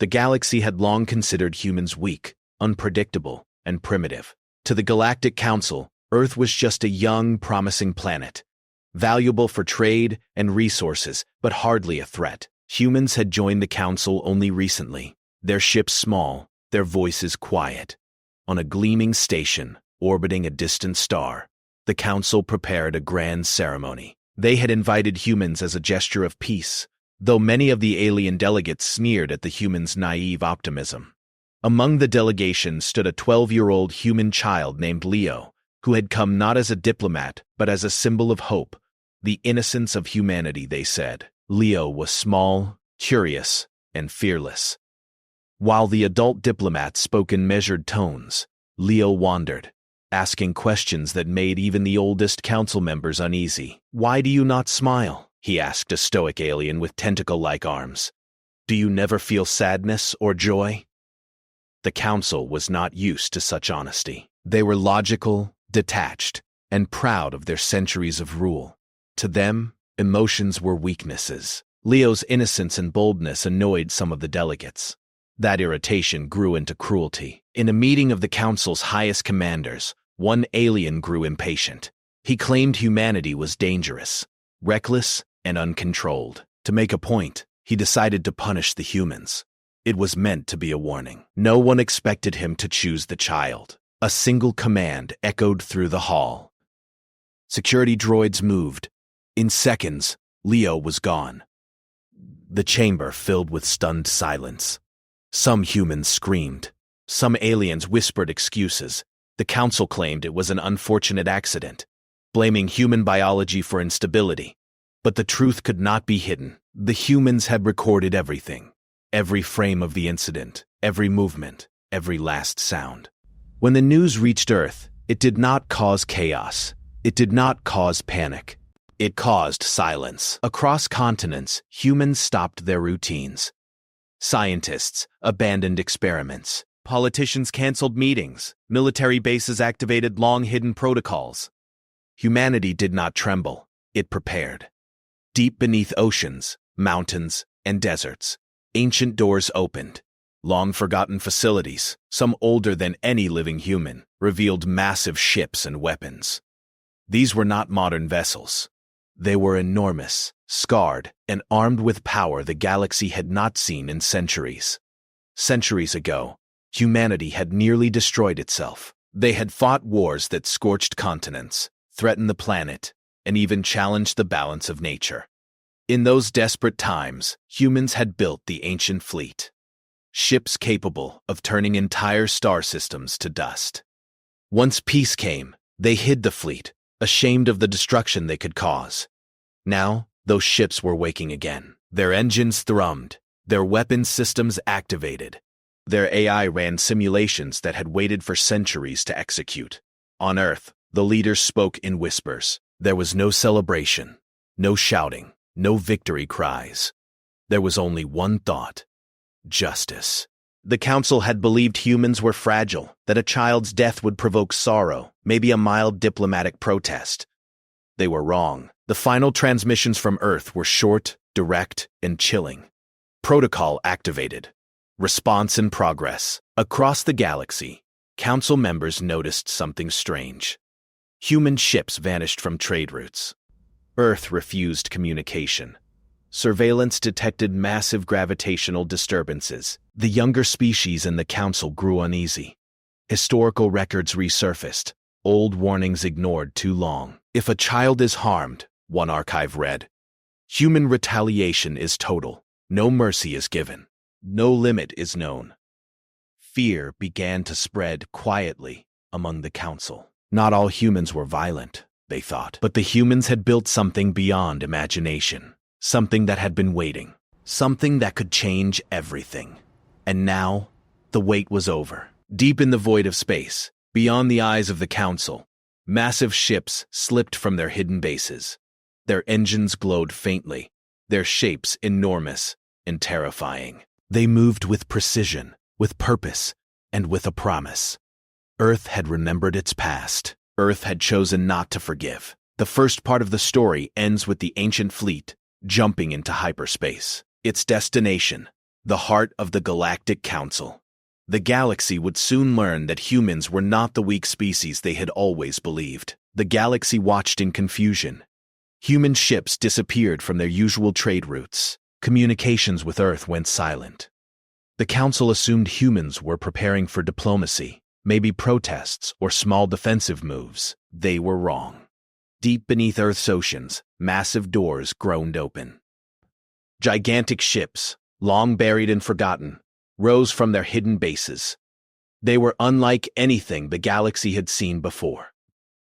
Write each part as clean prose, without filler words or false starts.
The galaxy had long considered humans weak, unpredictable, and primitive. To the Galactic Council, Earth was just a young, promising planet, valuable for trade and resources, but hardly a threat. Humans had joined the Council only recently, their ships small, their voices quiet. On a gleaming station, orbiting a distant star, the Council prepared a grand ceremony. They had invited humans as a gesture of peace, though many of the alien delegates sneered at the humans' naive optimism. Among the delegation stood a 12-year-old human child named Leo, who had come not as a diplomat but as a symbol of hope, the innocence of humanity, they said. Leo was small, curious, and fearless. While the adult diplomats spoke in measured tones, Leo wandered, asking questions that made even the oldest council members uneasy. "Why do you not smile?" he asked a stoic alien with tentacle-like arms. "Do you never feel sadness or joy?" The council was not used to such honesty. They were logical, detached, and proud of their centuries of rule. To them, emotions were weaknesses. Leo's innocence and boldness annoyed some of the delegates. That irritation grew into cruelty. In a meeting of the council's highest commanders, one alien grew impatient. He claimed humanity was dangerous, reckless, and uncontrolled. To make a point, he decided to punish the humans. It was meant to be a warning. No one expected him to choose the child. A single command echoed through the hall. Security droids moved. In seconds, Leo was gone. The chamber filled with stunned silence. Some humans screamed. Some aliens whispered excuses. The council claimed it was an unfortunate accident, blaming human biology for instability. But the truth could not be hidden. The humans had recorded everything. Every frame of the incident, every movement, every last sound. When the news reached Earth, it did not cause chaos. It did not cause panic. It caused silence. Across continents, humans stopped their routines. Scientists abandoned experiments. Politicians canceled meetings. Military bases activated long-hidden protocols. Humanity did not tremble. It prepared. Deep beneath oceans, mountains, and deserts, ancient doors opened. Long-forgotten facilities, some older than any living human, revealed massive ships and weapons. These were not modern vessels. They were enormous, scarred, and armed with power the galaxy had not seen in centuries. Centuries ago, humanity had nearly destroyed itself. They had fought wars that scorched continents, threatened the planet, and even challenged the balance of nature. In those desperate times, humans had built the ancient fleet. Ships capable of turning entire star systems to dust. Once peace came, they hid the fleet, ashamed of the destruction they could cause. Now, those ships were waking again. Their engines thrummed, their weapons systems activated. Their AI ran simulations that had waited for centuries to execute. On Earth, the leaders spoke in whispers. There was no celebration, no shouting, no victory cries. There was only one thought: justice. The council had believed humans were fragile, that a child's death would provoke sorrow, maybe a mild diplomatic protest. They were wrong. The final transmissions from Earth were short, direct, and chilling. Protocol activated. Response in progress. Across the galaxy, council members noticed something strange. Human ships vanished from trade routes. Earth refused communication. Surveillance detected massive gravitational disturbances. The younger species in the council grew uneasy. Historical records resurfaced. Old warnings ignored too long. If a child is harmed, one archive read, human retaliation is total. No mercy is given. No limit is known. Fear began to spread quietly among the council. Not all humans were violent, they thought, but the humans had built something beyond imagination. Something that had been waiting. Something that could change everything. And now, the wait was over. Deep in the void of space, beyond the eyes of the council, massive ships slipped from their hidden bases. Their engines glowed faintly, their shapes enormous and terrifying. They moved with precision, with purpose, and with a promise. Earth had remembered its past. Earth had chosen not to forgive. The first part of the story ends with the ancient fleet jumping into hyperspace. Its destination, the heart of the Galactic Council. The galaxy would soon learn that humans were not the weak species they had always believed. The galaxy watched in confusion. Human ships disappeared from their usual trade routes. Communications with Earth went silent. The Council assumed humans were preparing for diplomacy, maybe protests or small defensive moves. They were wrong. Deep beneath Earth's oceans, massive doors groaned open. Gigantic ships, long buried and forgotten, rose from their hidden bases. They were unlike anything the galaxy had seen before.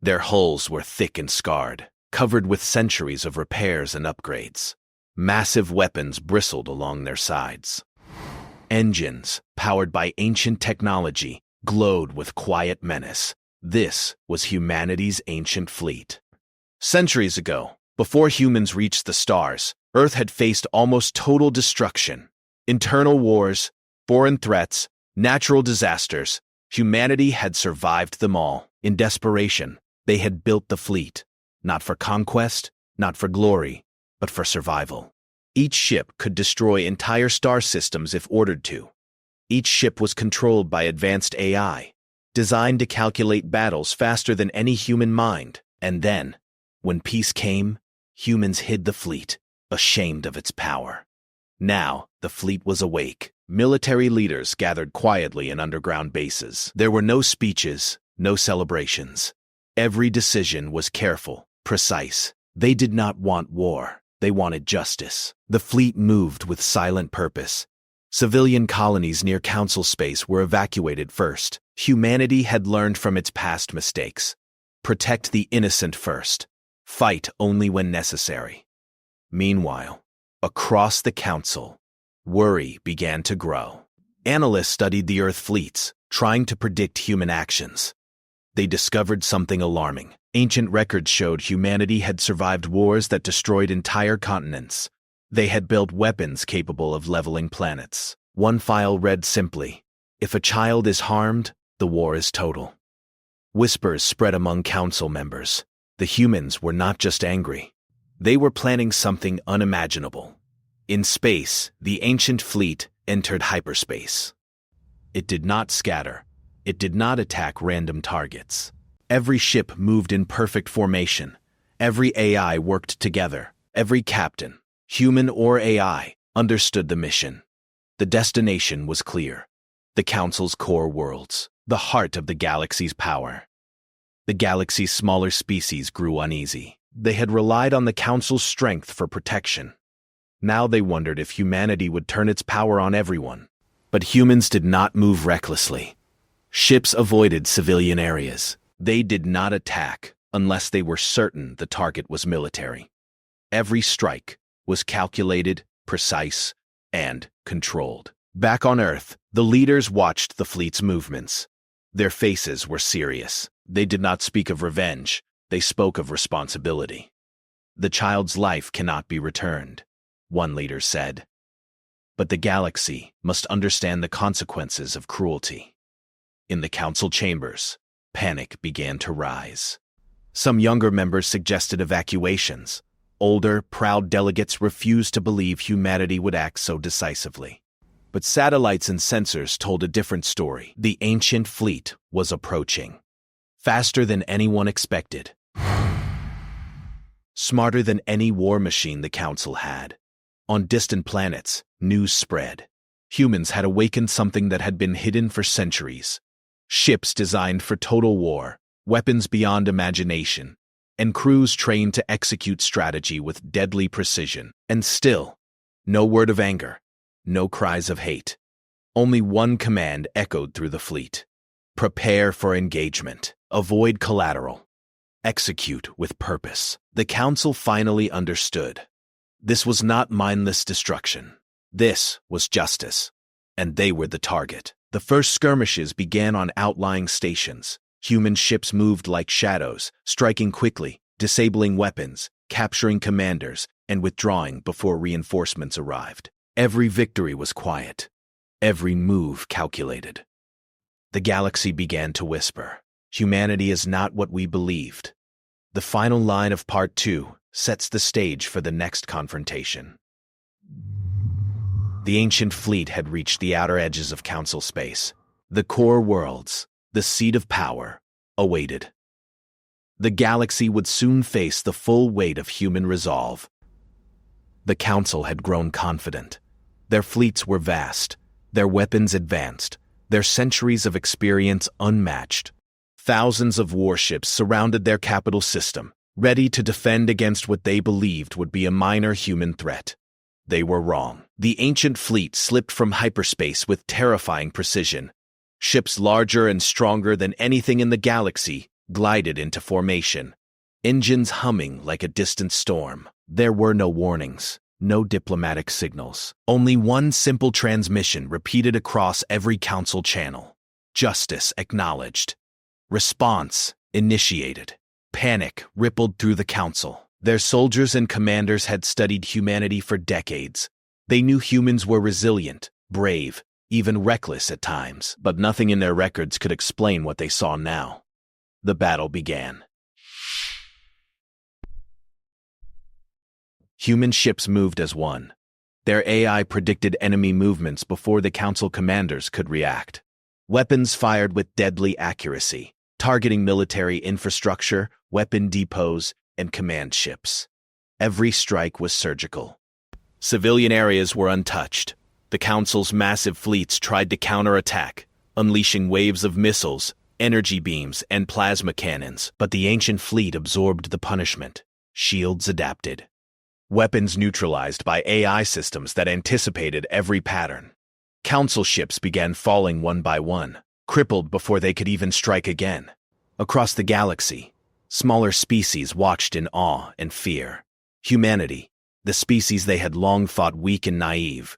Their hulls were thick and scarred, covered with centuries of repairs and upgrades. Massive weapons bristled along their sides. Engines, powered by ancient technology, glowed with quiet menace. This was humanity's ancient fleet. Centuries ago, before humans reached the stars, Earth had faced almost total destruction. Internal wars, foreign threats, natural disasters. Humanity had survived them all. In desperation, they had built the fleet, not for conquest, not for glory, but for survival. Each ship could destroy entire star systems if ordered to. Each ship was controlled by advanced AI, designed to calculate battles faster than any human mind. And then, when peace came, humans hid the fleet, ashamed of its power. Now, the fleet was awake. Military leaders gathered quietly in underground bases. There were no speeches, no celebrations. Every decision was careful, precise. They did not want war. They wanted justice. The fleet moved with silent purpose. Civilian colonies near Council space were evacuated first. Humanity had learned from its past mistakes. Protect the innocent first. Fight only when necessary. Meanwhile, across the Council, worry began to grow. Analysts studied the Earth fleets, trying to predict human actions. They discovered something alarming. Ancient records showed humanity had survived wars that destroyed entire continents. They had built weapons capable of leveling planets. One file read simply, "If a child is harmed, the war is total." Whispers spread among Council members. The humans were not just angry. They were planning something unimaginable. In space, the ancient fleet entered hyperspace. It did not scatter. It did not attack random targets. Every ship moved in perfect formation. Every AI worked together. Every captain, human or AI, understood the mission. The destination was clear. The Council's core worlds, the heart of the galaxy's power. The galaxy's smaller species grew uneasy. They had relied on the Council's strength for protection. Now they wondered if humanity would turn its power on everyone. But humans did not move recklessly. Ships avoided civilian areas. They did not attack unless they were certain the target was military. Every strike was calculated, precise, and controlled. Back on Earth, the leaders watched the fleet's movements. Their faces were serious. They did not speak of revenge. They spoke of responsibility. "The child's life cannot be returned," one leader said. "But the galaxy must understand the consequences of cruelty." In the Council chambers, panic began to rise. Some younger members suggested evacuations. Older, proud delegates refused to believe humanity would act so decisively. But satellites and sensors told a different story. The ancient fleet was approaching. Faster than anyone expected. Smarter than any war machine the Council had. On distant planets, news spread. Humans had awakened something that had been hidden for centuries. Ships designed for total war, weapons beyond imagination, and crews trained to execute strategy with deadly precision. And still, no word of anger, no cries of hate. Only one command echoed through the fleet. Prepare for engagement. Avoid collateral. Execute with purpose. The Council finally understood. This was not mindless destruction. This was justice. And they were the target. The first skirmishes began on outlying stations. Human ships moved like shadows, striking quickly, disabling weapons, capturing commanders, and withdrawing before reinforcements arrived. Every victory was quiet. Every move calculated. The galaxy began to whisper, "Humanity is not what we believed." The final line of Part 2 sets the stage for the next confrontation. The ancient fleet had reached the outer edges of Council space. The core worlds, the seat of power, awaited. The galaxy would soon face the full weight of human resolve. The Council had grown confident. Their fleets were vast, their weapons advanced, their centuries of experience unmatched. Thousands of warships surrounded their capital system, ready to defend against what they believed would be a minor human threat. They were wrong. The ancient fleet slipped from hyperspace with terrifying precision. Ships larger and stronger than anything in the galaxy glided into formation, engines humming like a distant storm. There were no warnings, no diplomatic signals. Only one simple transmission repeated across every Council channel. Justice acknowledged. Response initiated. Panic rippled through the Council. Their soldiers and commanders had studied humanity for decades. They knew humans were resilient, brave, even reckless at times, but nothing in their records could explain what they saw now. The battle began. Human ships moved as one. Their AI predicted enemy movements before the Council commanders could react. Weapons fired with deadly accuracy, targeting military infrastructure, weapon depots, and command ships. Every strike was surgical. Civilian areas were untouched. The Council's massive fleets tried to counterattack, unleashing waves of missiles, energy beams, and plasma cannons, but the ancient fleet absorbed the punishment. Shields adapted. Weapons neutralized by AI systems that anticipated every pattern. Council ships began falling one by one, crippled before they could even strike again. Across the galaxy, smaller species watched in awe and fear. Humanity, the species they had long thought weak and naive,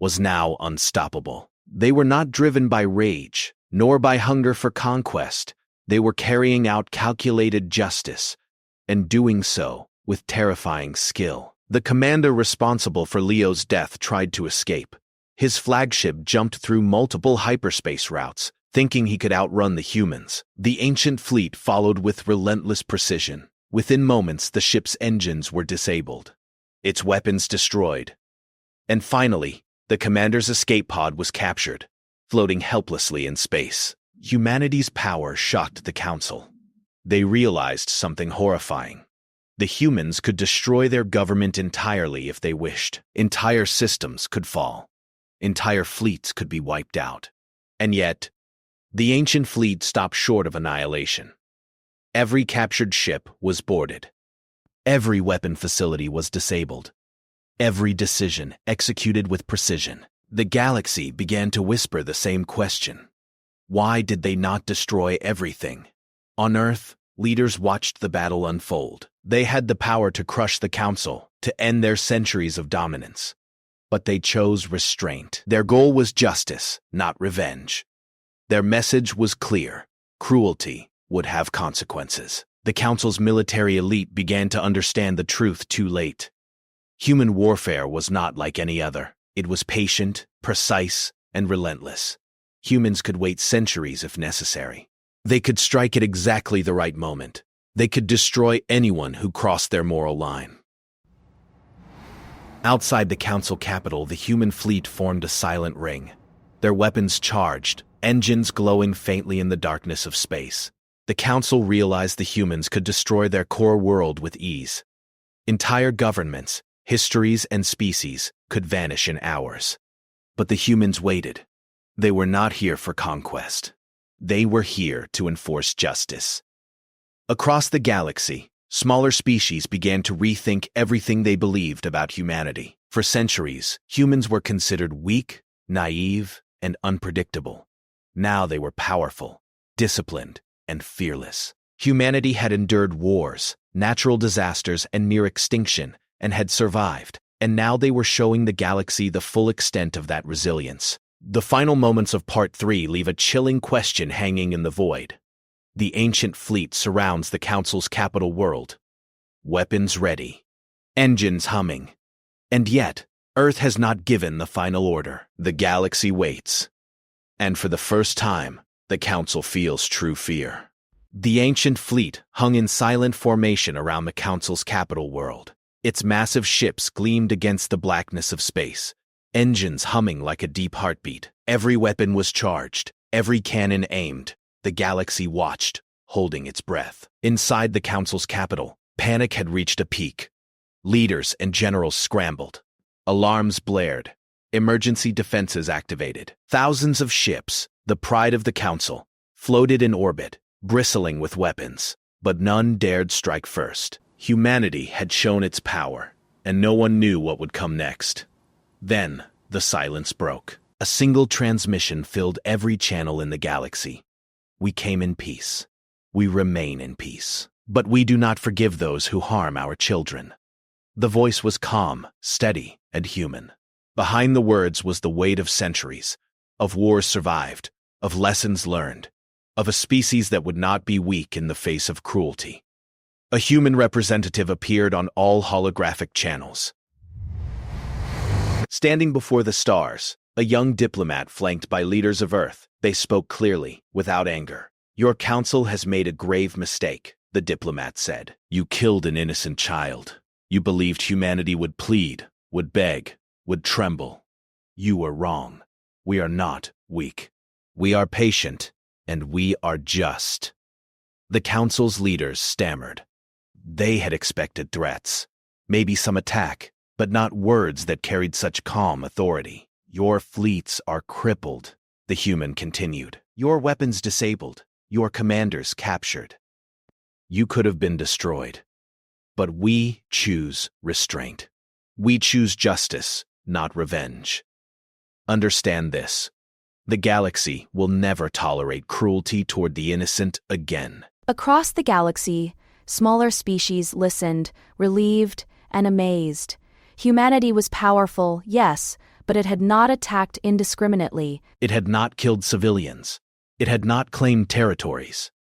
was now unstoppable. They were not driven by rage, nor by hunger for conquest. They were carrying out calculated justice, and doing so with terrifying skill. The commander responsible for Leo's death tried to escape. His flagship jumped through multiple hyperspace routes, thinking he could outrun the humans. The ancient fleet followed with relentless precision. Within moments, the ship's engines were disabled, its weapons destroyed. And finally, the commander's escape pod was captured, floating helplessly in space. Humanity's power shocked the Council. They realized something horrifying. The humans could destroy their government entirely if they wished. Entire systems could fall. Entire fleets could be wiped out. And yet, the ancient fleet stopped short of annihilation. Every captured ship was boarded. Every weapon facility was disabled. Every decision executed with precision. The galaxy began to whisper the same question. Why did they not destroy everything? On Earth, leaders watched the battle unfold. They had the power to crush the Council, to end their centuries of dominance. But they chose restraint. Their goal was justice, not revenge. Their message was clear. Cruelty would have consequences. The Council's military elite began to understand the truth too late. Human warfare was not like any other. It was patient, precise, and relentless. Humans could wait centuries if necessary. They could strike at exactly the right moment. They could destroy anyone who crossed their moral line. Outside the Council capital, the human fleet formed a silent ring. Their weapons charged, engines glowing faintly in the darkness of space. The Council realized the humans could destroy their core world with ease. Entire governments, histories, and species could vanish in hours. But the humans waited. They were not here for conquest. They were here to enforce justice. Across the galaxy, smaller species began to rethink everything they believed about humanity. For centuries, humans were considered weak, naive, and unpredictable. Now they were powerful, disciplined, and fearless. Humanity had endured wars, natural disasters, and near extinction, and had survived. And now they were showing the galaxy the full extent of that resilience. The final moments of Part 3 leave a chilling question hanging in the void. The ancient fleet surrounds the Council's capital world. Weapons ready. Engines humming. And yet, Earth has not given the final order. The galaxy waits. And for the first time, the Council feels true fear. The ancient fleet hung in silent formation around the Council's capital world. Its massive ships gleamed against the blackness of space, engines humming like a deep heartbeat. Every weapon was charged, every cannon aimed. The galaxy watched, holding its breath. Inside the Council's capital, panic had reached a peak. Leaders and generals scrambled. Alarms blared. Emergency defenses activated. Thousands of ships, the pride of the Council, floated in orbit, bristling with weapons. But none dared strike first. Humanity had shown its power, and no one knew what would come next. Then, the silence broke. A single transmission filled every channel in the galaxy. We came in peace. We remain in peace. But we do not forgive those who harm our children. The voice was calm, steady, and human. Behind the words was the weight of centuries, of wars survived, of lessons learned, of a species that would not be weak in the face of cruelty. A human representative appeared on all holographic channels. Standing before the stars, a young diplomat flanked by leaders of Earth, they spoke clearly, without anger. "Your council has made a grave mistake," the diplomat said. "You killed an innocent child. You believed humanity would plead, would beg, would tremble. You were wrong. We are not weak. We are patient, and we are just." The council's leaders stammered. They had expected threats, maybe some attack, but not words that carried such calm authority. "Your fleets are crippled," the human continued. "Your weapons disabled, your commanders captured. You could have been destroyed. But we choose restraint. We choose justice, not revenge. Understand this. The galaxy will never tolerate cruelty toward the innocent again." Across the galaxy, smaller species listened, relieved and amazed. Humanity was powerful, yes, but it had not attacked indiscriminately. It had not killed civilians. It had not claimed territories.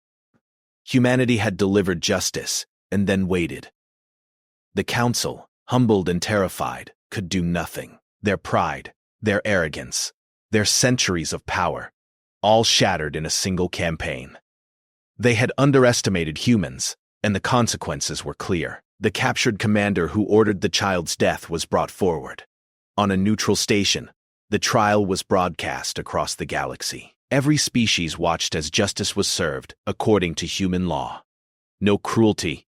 Humanity had delivered justice and then waited. The Council, humbled and terrified, could do nothing. Their pride, their arrogance, their centuries of power, all shattered in a single campaign. They had underestimated humans, and the consequences were clear. The captured commander who ordered the child's death was brought forward. On a neutral station, the trial was broadcast across the galaxy. Every species watched as justice was served according to human law. No cruelty,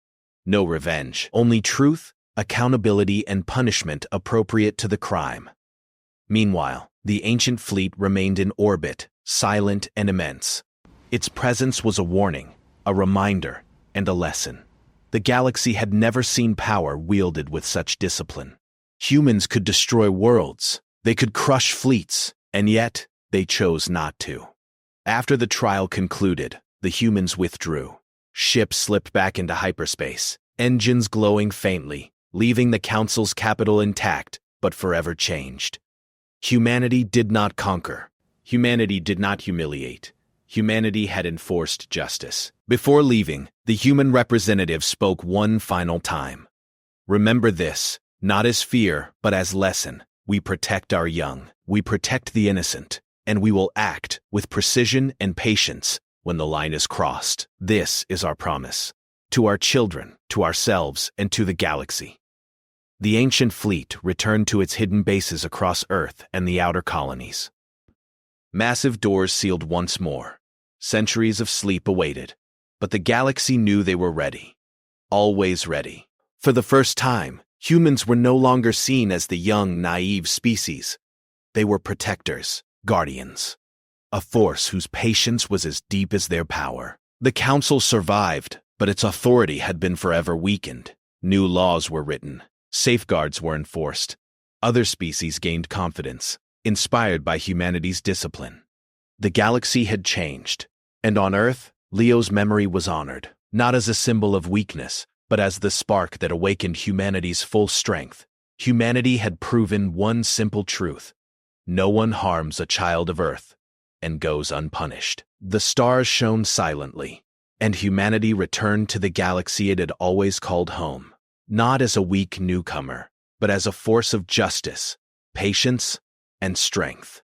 no revenge, only truth, accountability, and punishment appropriate to the crime. Meanwhile, the ancient fleet remained in orbit, silent and immense. Its presence was a warning, a reminder, and a lesson. The galaxy had never seen power wielded with such discipline. Humans could destroy worlds, they could crush fleets, and yet they chose not to. After the trial concluded, the humans withdrew. Ships slipped back into hyperspace, engines glowing faintly, leaving the Council's capital intact, but forever changed. Humanity did not conquer. Humanity did not humiliate. Humanity had enforced justice. Before leaving, the human representative spoke one final time. "Remember this, not as fear, but as lesson. We protect our young. We protect the innocent. And we will act with precision and patience when the line is crossed. This is our promise. To our children, to ourselves, and to the galaxy." The ancient fleet returned to its hidden bases across Earth and the outer colonies. Massive doors sealed once more. Centuries of sleep awaited, but the galaxy knew they were ready. Always ready. For the first time, humans were no longer seen as the young, naive species. They were protectors, guardians. A force whose patience was as deep as their power. The Council survived, but its authority had been forever weakened. New laws were written. Safeguards were enforced. Other species gained confidence, inspired by humanity's discipline. The galaxy had changed, and on Earth, Leo's memory was honored, not as a symbol of weakness, but as the spark that awakened humanity's full strength. Humanity had proven one simple truth: no one harms a child of Earth and goes unpunished. The stars shone silently, and humanity returned to the galaxy it had always called home, not as a weak newcomer, but as a force of justice, patience, and strength.